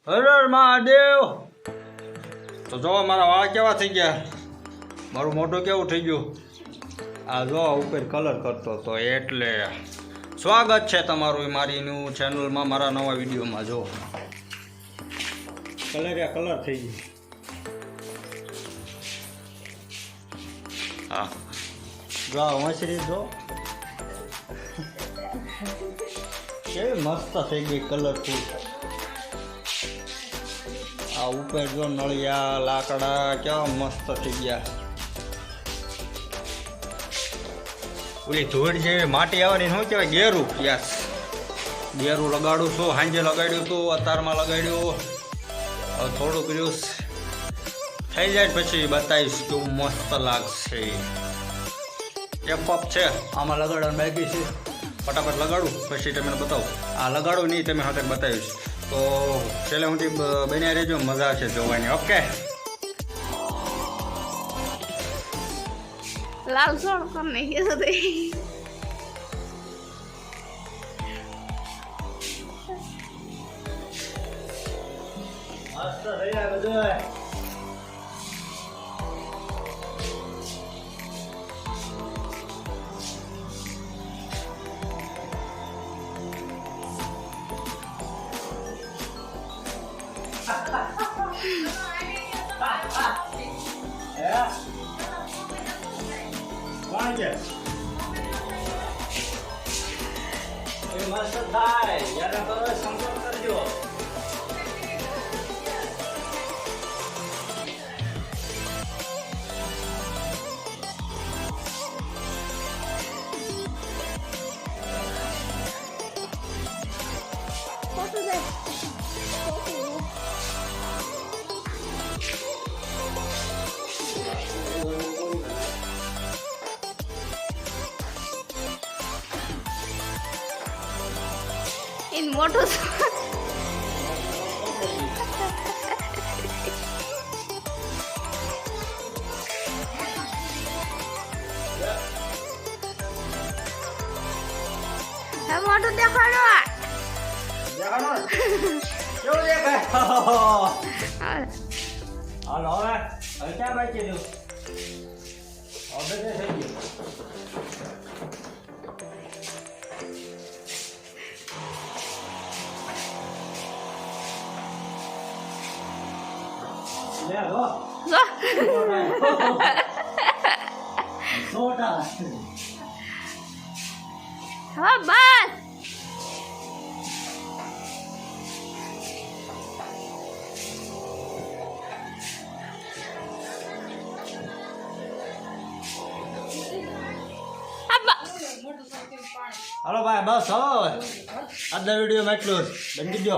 હર હર મહાદેવ. તો જો મારા વાળ કેવા થઈ ગયા, મારું મોઢું કેવું થઈ ગયું. આ જો ઉપર કલર કરતો તો એટલે સ્વાગત છે તમારું મારી ન્યૂ ચેનલમાં, મારા નવા વિડીયોમાં. જો કલર થઈ ગયું. હા જો વંશરી જો કેવી મસ્ત થઈ ગઈ, કલરફુલ. આ ઉપર જો નળિયા લાકડા કેવા મસ્ત થઈ ગયા. ઓલી ધૂળ જેવી માટી આવે ને શું કહેવાય, ગેરું. યસ, ગેરું લગાડું છું. સાંજે લગાડ્યું હતું, અત્યારમાં લગાડ્યું. હવે થોડુંક રહ્યું થઈ જાય પછી બતાવીશ કેવું મસ્ત લાગશે. એક પપ છે આમાં લગાડવાનું બાકી છે, ફટાફટ લગાડું પછી તમને બતાવું. આ લગાડું નહીં તમે હાથે બતાવીશ, તો છેલ્લે સુધી બન્યા રહેજો, મજા છે જોવાની. ઓકે, લાલ સોળ કરને કીધું તે મસ્ત થઈ જાય બધું. મસ્ત થાય જ્યારે કરો સંપર્ક કરજો. ઇન મોટું મોટું દેખાડો. કેવું દેખાય? હાલો હવે ક્યાં બાકી દઉં? હવે થઈ ગયું. હા બસ હાલો ભાઈ, બસ હવે આજના વિડીયોમાં એટલું જ. બંધ કરી દો.